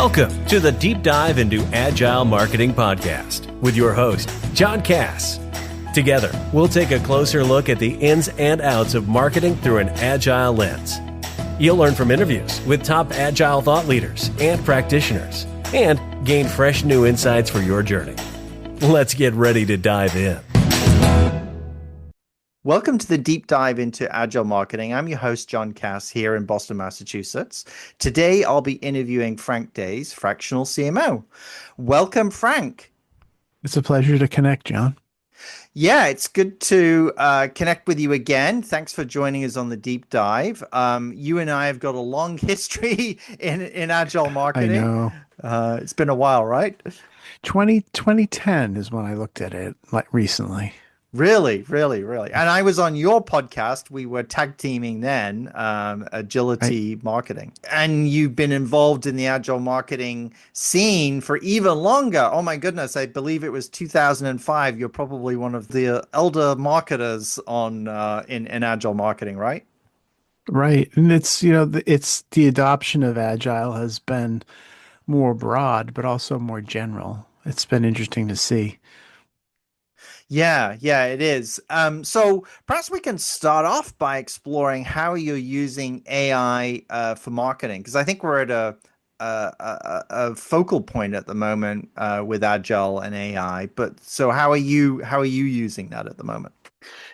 Welcome to the Deep Dive into Agile Marketing podcast with your host, John Cass. Together, we'll take a closer look at the ins and outs of marketing through an agile lens. You'll learn from interviews with top agile thought leaders and practitioners and gain fresh new insights for your journey. Let's get ready to dive in. Welcome to the Deep Dive into Agile Marketing. I'm your host, John Cass, here in Boston, Massachusetts. Today, I'll be interviewing Frank Days, fractional CMO. Welcome, Frank. It's a pleasure to connect, John. Yeah, it's good to connect with you again. Thanks for joining us on the Deep Dive. You and I have got a long history in Agile Marketing. I know. It's been a while, right? 2010 is when I looked at it, like recently. Really. And I was on your podcast. We were tag teaming then, Agility Marketing. And you've been involved in the Agile Marketing scene for even longer. Oh my goodness, I believe it was 2005. You're probably one of the elder marketers on in Agile Marketing, right? Right. And it's the adoption of Agile has been more broad, but also more general. It's been interesting to see. Yeah, it is. So perhaps we can start off by exploring how you're using AI for marketing, because I think we're at a focal point at the moment with Agile and AI. But so how are you using that at the moment?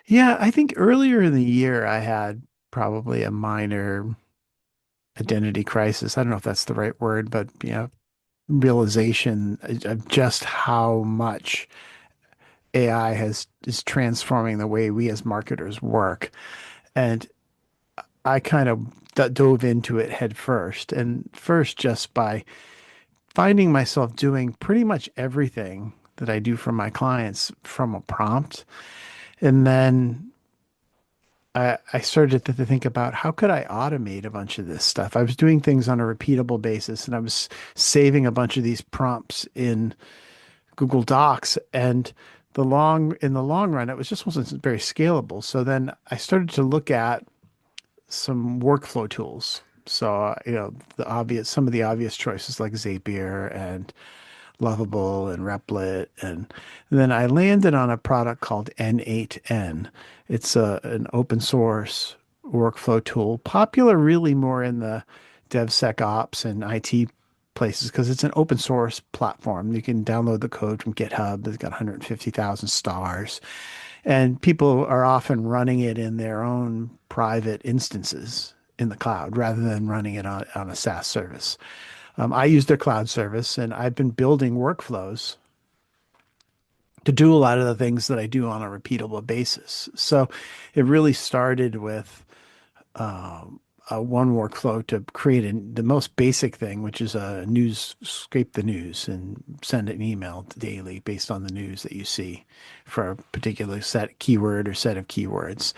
Yeah, I think earlier in the year I had probably a minor identity crisis. I don't know if that's the right word, but realization of just how much AI is transforming the way we as marketers work. And I kind of dove into it head first. And first, just by finding myself doing pretty much everything that I do for my clients from a prompt. And then I started to think about how could I automate a bunch of this stuff. I was doing things on a repeatable basis, and I was saving a bunch of these prompts in Google Docs. And in the long run, it wasn't very scalable. So then I started to look at some workflow tools. So, some of the obvious choices like Zapier and Lovable and Replit. And then I landed on a product called N8N. It's an open source workflow tool, popular really more in the DevSecOps and IT places because it's an open source platform. You can download the code from GitHub. It's got 150,000 stars. And people are often running it in their own private instances in the cloud rather than running it on a SaaS service. I use their cloud service, and I've been building workflows to do a lot of the things that I do on a repeatable basis. So it really started with one workflow to create the most basic thing, which is scrape the news and send an email daily based on the news that you see for a particular keyword or set of keywords.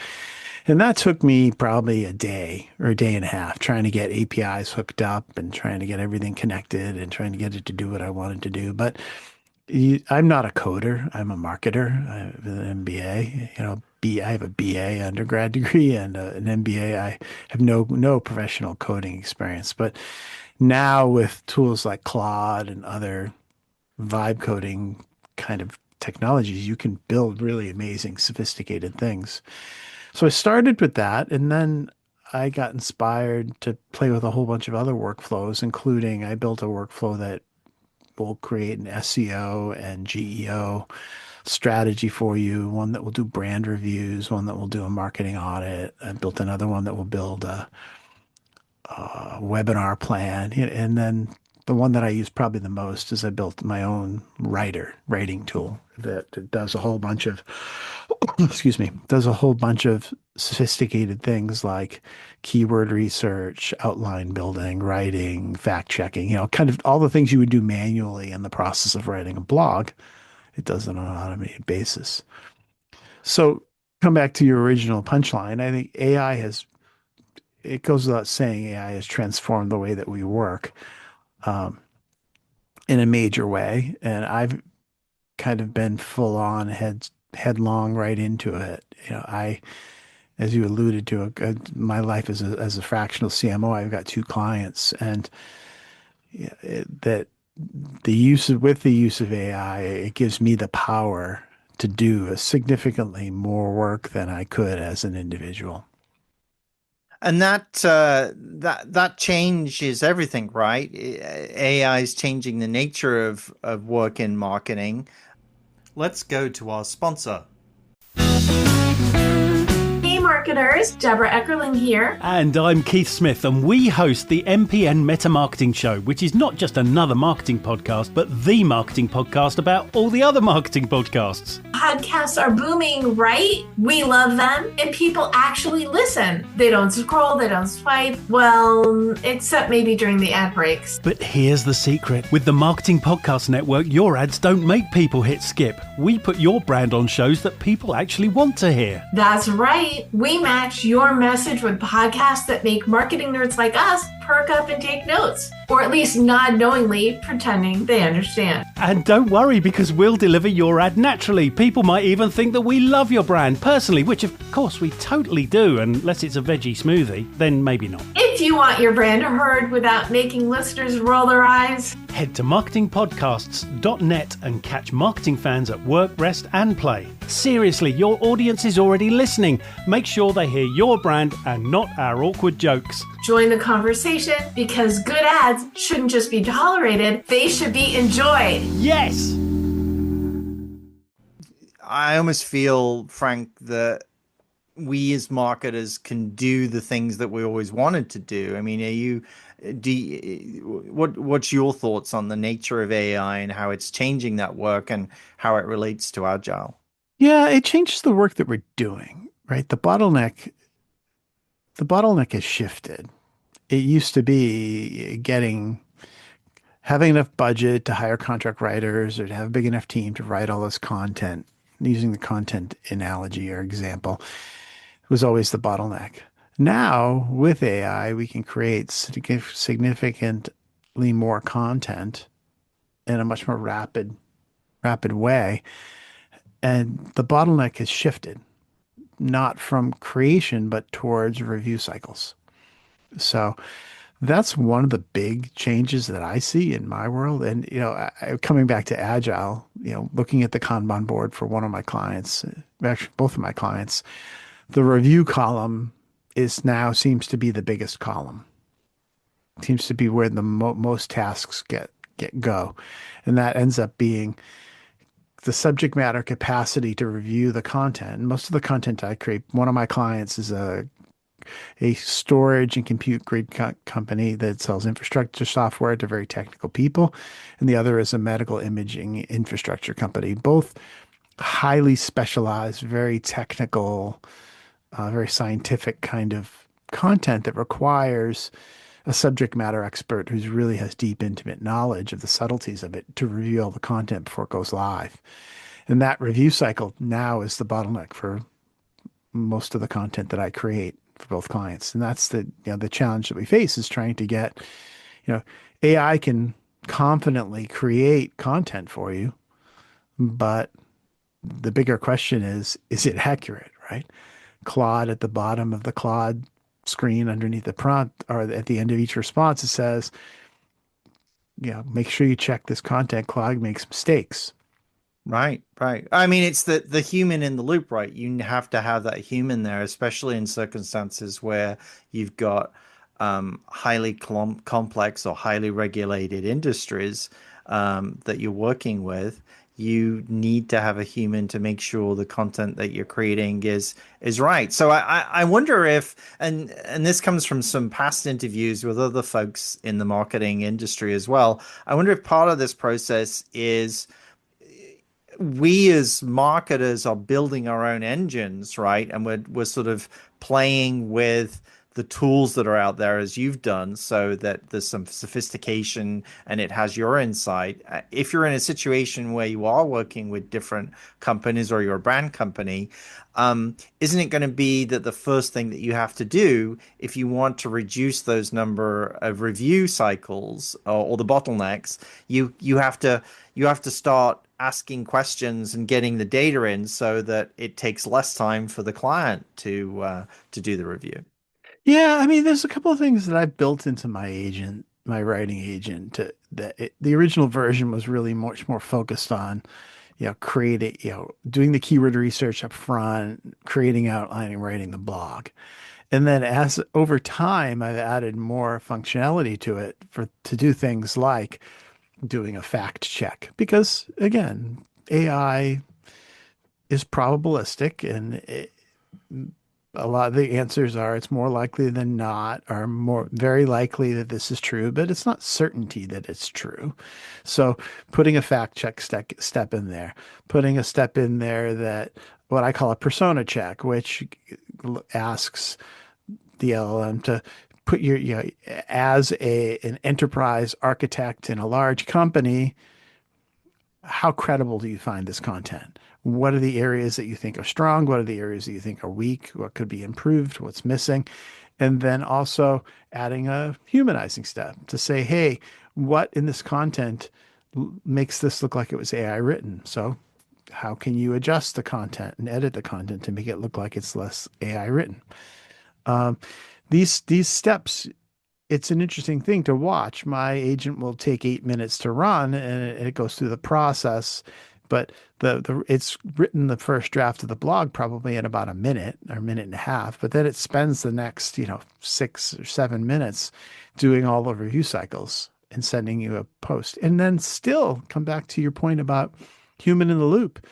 And that took me probably a day or a day and a half trying to get APIs hooked up and trying to get everything connected and trying to get it to do what I wanted to do. But I'm not a coder. I'm a marketer. I have an MBA. I have a BA undergrad degree and an MBA. I have no professional coding experience. But now with tools like Claude and other vibecoding kind of technologies, you can build really amazing, sophisticated things. So I started with that, and then I got inspired to play with a whole bunch of other workflows, including I built a workflow that will create an SEO and GEO strategy for you, one that will do brand reviews, one that will do a marketing audit. I built another one that will build a webinar plan. And then the one that I use probably the most is I built my own writing tool that does a whole bunch of, does a whole bunch of sophisticated things like keyword research, outline building, writing, fact checking, kind of all the things you would do manually in the process of writing a blog. It does it on an automated basis. So come back to your original punchline. I think it goes without saying, AI has transformed the way that we work in a major way. And I've kind of been full on headlong right into it. As you alluded to, my life as a fractional CMO, I've got two clients, and that with the use of AI, it gives me the power to do a significantly more work than I could as an individual. And that change is everything, right? AI is changing the nature of work in marketing. Let's go to our sponsor. Hey marketers, Deborah Eckerling here. And I'm Keith Smith, and we host the MPN Meta Marketing Show, which is not just another marketing podcast, but the marketing podcast about all the other marketing podcasts. Podcasts are booming, right? We love them, and people actually listen. They don't scroll, they don't swipe, well, except maybe during the ad breaks. But here's the secret. With the Marketing Podcast Network, your ads don't make people hit skip. We put your brand on shows that people actually want to hear. That's right. We match your message with podcasts that make marketing nerds like us perk up and take notes, or at least nod knowingly, pretending they understand. And don't worry, because we'll deliver your ad naturally. People might even think that we love your brand personally, which of course we totally do, unless it's a veggie smoothie, then maybe not. If you want your brand heard without making listeners roll their eyes, head to marketingpodcasts.net and catch marketing fans at work, rest, and play. Seriously, your audience is already listening. Make sure they hear your brand and not our awkward jokes. Join the conversation, because good ads shouldn't just be tolerated, they should be enjoyed. Yes! I almost feel, Frank, that we as marketers can do the things that we always wanted to do. I mean, what's your thoughts on the nature of AI and how it's changing that work and how it relates to Agile? Yeah, it changes the work that we're doing, right? The bottleneck has shifted. It used to be having enough budget to hire contract writers or to have a big enough team to write all this content. Using the content analogy or example was always the bottleneck. Now, with AI, we can create significantly more content in a much more rapid way. And the bottleneck has shifted, not from creation, but towards review cycles. So that's one of the big changes that I see in my world. And, coming back to Agile, looking at the Kanban board for one of my clients, actually both of my clients, the review column seems to be the biggest column. It seems to be where the most tasks go. And that ends up being the subject matter capacity to review the content. And most of the content I create, one of my clients is a storage and compute grade company that sells infrastructure software to very technical people. And the other is a medical imaging infrastructure company, both highly specialized, very technical, very scientific kind of content that requires a subject matter expert who really has deep, intimate knowledge of the subtleties of it to review all the content before it goes live. And that review cycle now is the bottleneck for most of the content that I create for both clients. And that's the challenge that we face, is trying to get, AI can confidently create content for you, but the bigger question is it accurate, right? Claude, at the bottom of the Claude screen underneath the prompt, or at the end of each response, it says, make sure you check this content. Claude makes mistakes. Right. I mean, it's the human in the loop, right? You have to have that human there, especially in circumstances where you've got highly complex or highly regulated industries that you're working with. You need to have a human to make sure the content that you're creating is right. So I wonder if, and this comes from some past interviews with other folks in the marketing industry as well. I wonder if part of this process is we as marketers are building our own engines, right? And we're sort of playing with the tools that are out there, as you've done, so that there's some sophistication and it has your insight. If you're in a situation where you are working with different companies or you're a brand company, isn't it going to be that the first thing that you have to do, if you want to reduce those number of review cycles or the bottlenecks, you have to start asking questions and getting the data in so that it takes less time for the client to do the review? Yeah, I mean, there's a couple of things that I've built into my agent my writing agent to the original version was really much more focused on, creating, doing the keyword research up front, creating, outlining, writing the blog. And then as over time, I've added more functionality to it to do things like doing a fact check, because again, AI is probabilistic, and a lot of the answers are it's more likely than not, or more very likely that this is true, but it's not certainty that it's true. So putting a fact check step in there, putting a step in there that what I call a persona check, which asks the LLM to put your, as an enterprise architect in a large company, how credible do you find this content? What are the areas that you think are strong? What are the areas that you think are weak? What could be improved? What's missing? And then also adding a humanizing step to say, hey, what in this content makes this look like it was AI written? So how can you adjust the content and edit the content to make it look like it's less AI written? These steps, it's an interesting thing to watch. My agent will take 8 minutes to run, and it goes through the process, but it's written the first draft of the blog probably in about a minute or a minute and a half, but then it spends the next 6 or 7 minutes doing all the review cycles and sending you a post. And then still come back to your point about human in the loop.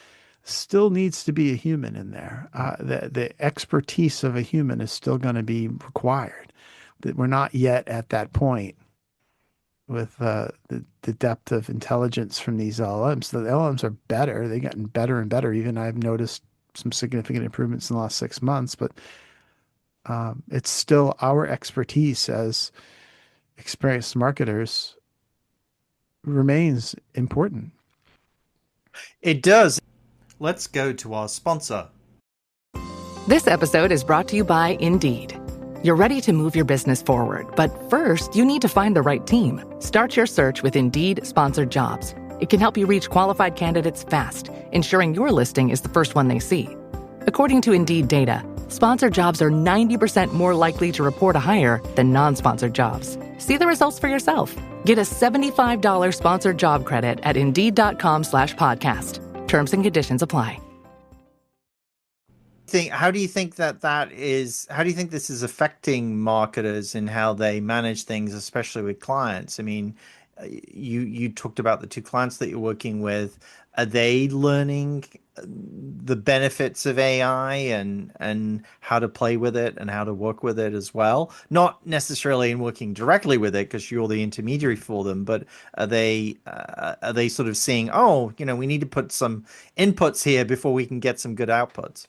Still needs to be a human in there. The expertise of a human is still going to be required. That we're not yet at that point with the depth of intelligence from these LLMs. The LLMs are better. They've gotten better and better. Even I've noticed some significant improvements in the last 6 months, but it's still our expertise as experienced marketers remains important. It does. Let's go to our sponsor. This episode is brought to you by Indeed. You're ready to move your business forward, but first, you need to find the right team. Start your search with Indeed Sponsored Jobs. It can help you reach qualified candidates fast, ensuring your listing is the first one they see. According to Indeed data, sponsored jobs are 90% more likely to report a hire than non-sponsored jobs. See the results for yourself. Get a $75 sponsored job credit at Indeed.com/podcast. Terms and conditions apply. How do you think this is affecting marketers and how they manage things, especially with clients? I mean, you talked about the 2 clients that you're working with. Are they learning the benefits of AI and how to play with it and how to work with it as well? Not necessarily in working directly with it because you're the intermediary for them, but are they sort of seeing, we need to put some inputs here before we can get some good outputs?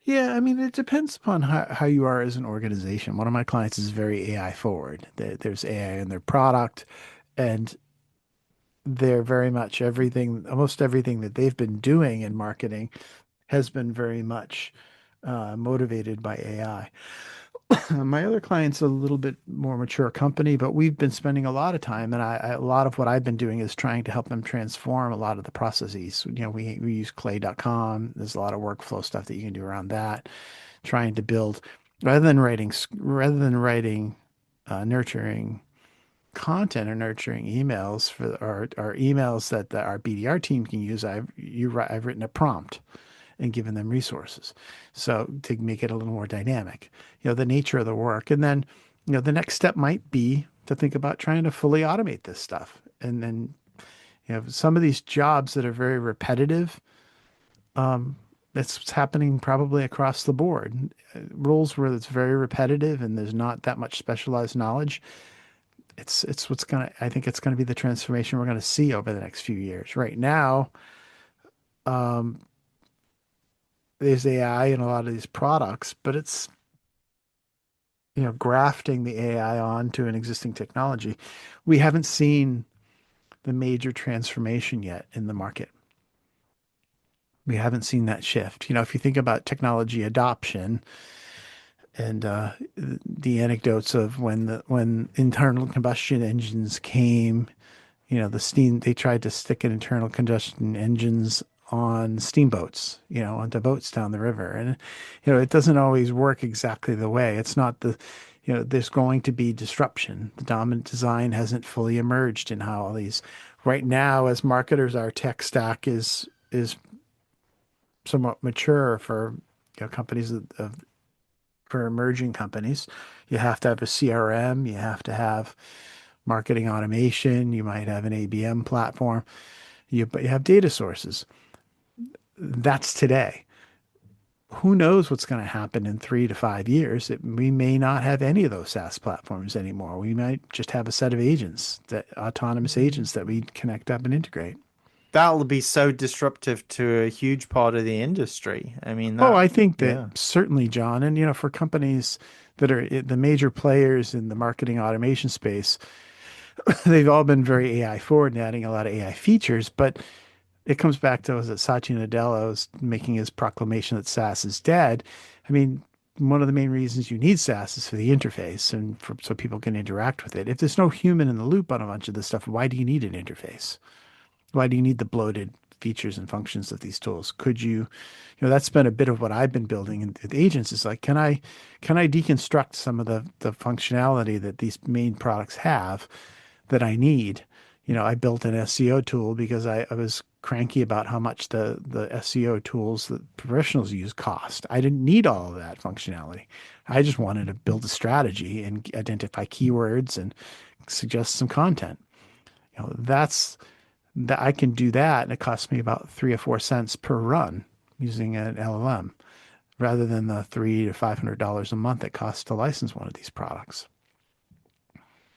Yeah, I mean, it depends upon how you are as an organization. One of my clients is very AI forward. There's AI in their product, and they're very much almost everything that they've been doing in marketing has been very much motivated by AI. My other client's a little bit more mature company, but we've been spending a lot of time, and a lot of what I've been doing is trying to help them transform a lot of the processes. We use clay.com. There's a lot of workflow stuff that you can do around that, trying to build rather than writing nurturing content or nurturing emails for our emails that our BDR team can use. I've written a prompt and given them resources. So to make it a little more dynamic, the nature of the work. And then, the next step might be to think about trying to fully automate this stuff. And then, some of these jobs that are very repetitive, that's happening probably across the board. Roles where it's very repetitive and there's not that much specialized knowledge. I think it's going to be the transformation we're going to see over the next few years. Right now, there's AI in a lot of these products, but it's, grafting the AI onto an existing technology. We haven't seen the major transformation yet in the market. We haven't seen that shift. If you think about technology adoption and the anecdotes of when internal combustion engines came, they tried to stick an internal combustion engines on steamboats, onto boats down the river. And, it doesn't always work exactly the way. It's not there's going to be disruption. The dominant design hasn't fully emerged in how all these, right now, as marketers, our tech stack is somewhat mature for companies for emerging companies. You have to have a CRM, you have to have marketing automation, you might have an ABM platform, but you have data sources. That's today. Who knows what's going to happen in 3 to 5 years? We may not have any of those SaaS platforms anymore. We might just have a set of agents, autonomous agents that we connect up and integrate. That'll be so disruptive to a huge part of the industry. I mean, Oh, that, I think that yeah. certainly, John. And, for companies that are the major players in the marketing automation space, they've all been very AI forward and adding a lot of AI features. But it comes back to, was it Satya Nadella's making his proclamation that SaaS is dead? I mean, one of the main reasons you need SaaS is for the interface and so people can interact with it. If there's no human in the loop on a bunch of this stuff, why do you need an interface? Why do you need the bloated features and functions of these tools? Could that's been a bit of what I've been building with agents, is like, can I deconstruct some of the functionality that these main products have that I need? I built an SEO tool because I was cranky about how much the SEO tools that professionals use cost. I didn't need all of that functionality. I just wanted to build a strategy and identify keywords and suggest some content. That's that I can do that, and it costs me about 3 or 4 cents per run using an LLM, rather than the $300 to $500 a month it costs to license one of these products.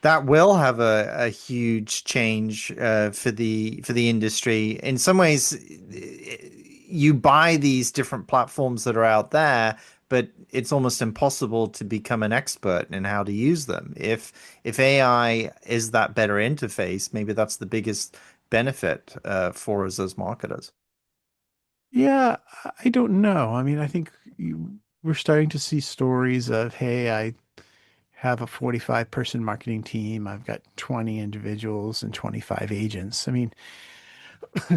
That will have a huge change for the industry. In some ways, you buy these different platforms that are out there, but it's almost impossible to become an expert in how to use them. If AI is that better interface, maybe that's the biggest benefit for us as marketers. Yeah, I don't know. I mean, I think we're starting to see stories of, hey, I have a 45-person marketing team. I've got 20 individuals and 25 agents. I mean,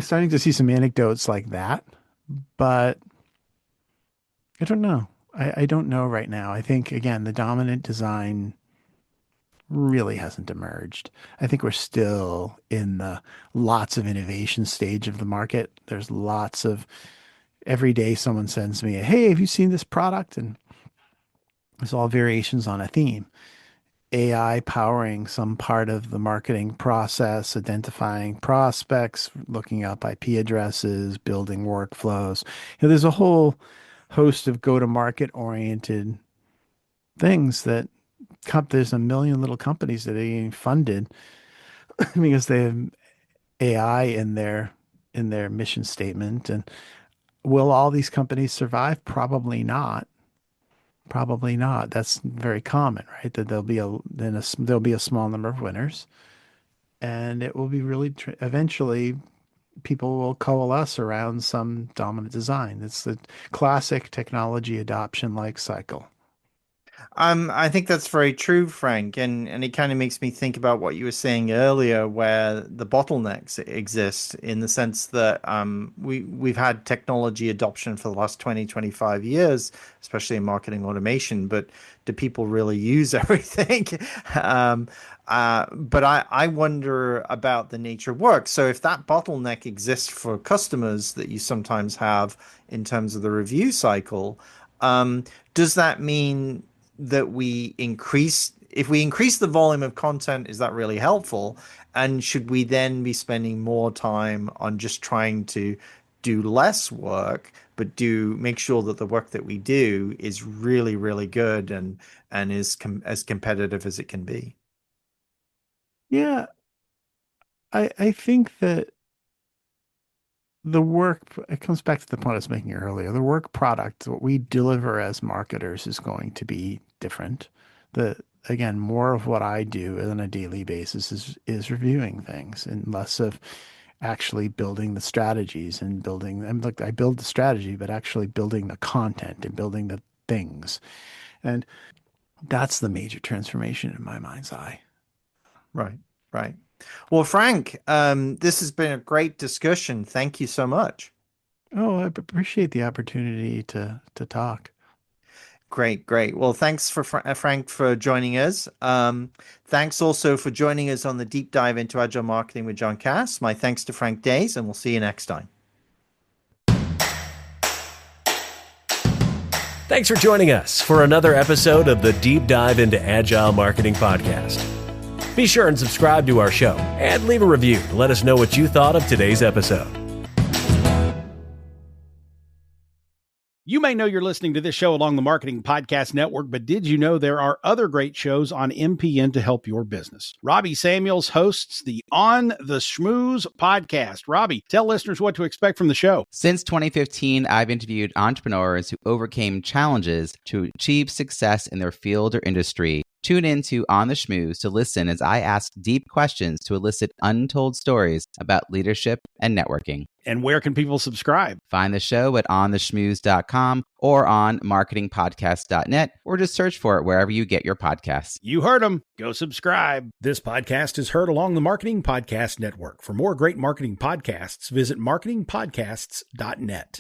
starting to see some anecdotes like that, but I don't know. I don't know right now. I think, again, the dominant design really hasn't emerged. I think we're still in the lots of innovation stage of the market. There's lots of, every day someone sends me, hey, have you seen this product? And there's all variations on a theme. AI powering some part of the marketing process, identifying prospects, looking up IP addresses, building workflows. There's a whole host of go-to-market oriented things that there's a million little companies that are getting funded because they have AI in their mission statement. And will all these companies survive? Probably not. Probably not. That's very common, right? That there'll be a small number of winners, and it will be really eventually people will coalesce around some dominant design. It's the classic technology adoption life cycle. I think that's very true, Frank, and it kind of makes me think about what you were saying earlier, where the bottlenecks exist in the sense that we've had technology adoption for the last 20-25 years, especially in marketing automation, but do people really use everything? um, but I wonder about the nature of work. So if that bottleneck exists for customers that you sometimes have in terms of the review cycle, does that mean that if we increase the volume of content, is that really helpful? And should we then be spending more time on just trying to do less work, but make sure that the work that we do is really, really good and is as competitive as it can be? Yeah, I think that the work, it comes back to the point I was making earlier. The work product, what we deliver as marketers, is going to be different. Again, more of what I do on a daily basis is reviewing things, and less of actually building the strategies and building. And look, I build the strategy, but actually building the content and building the things, and that's the major transformation in my mind's eye. Right, right. Well, Frank, this has been a great discussion. Thank you so much. Oh, I appreciate the opportunity to talk. Great, great. Well, thanks for Frank for joining us. Thanks also for joining us on the deep dive into Agile Marketing with John Cass. My thanks to Frank Days, and we'll see you next time. Thanks for joining us for another episode of the Deep Dive into Agile Marketing podcast. Be sure and subscribe to our show and leave a review to let us know what you thought of today's episode. You may know you're listening to this show along the Marketing Podcast Network, but did you know there are other great shows on MPN to help your business? Robbie Samuels hosts the On the Schmooze podcast. Robbie, tell listeners what to expect from the show. Since 2015, I've interviewed entrepreneurs who overcame challenges to achieve success in their field or industry. Tune in to On the Schmooze to listen as I ask deep questions to elicit untold stories about leadership and networking. And where can people subscribe? Find the show at ontheschmooze.com or on marketingpodcast.net, or just search for it wherever you get your podcasts. You heard them. Go subscribe. This podcast is heard along the Marketing Podcast Network. For more great marketing podcasts, visit marketingpodcasts.net.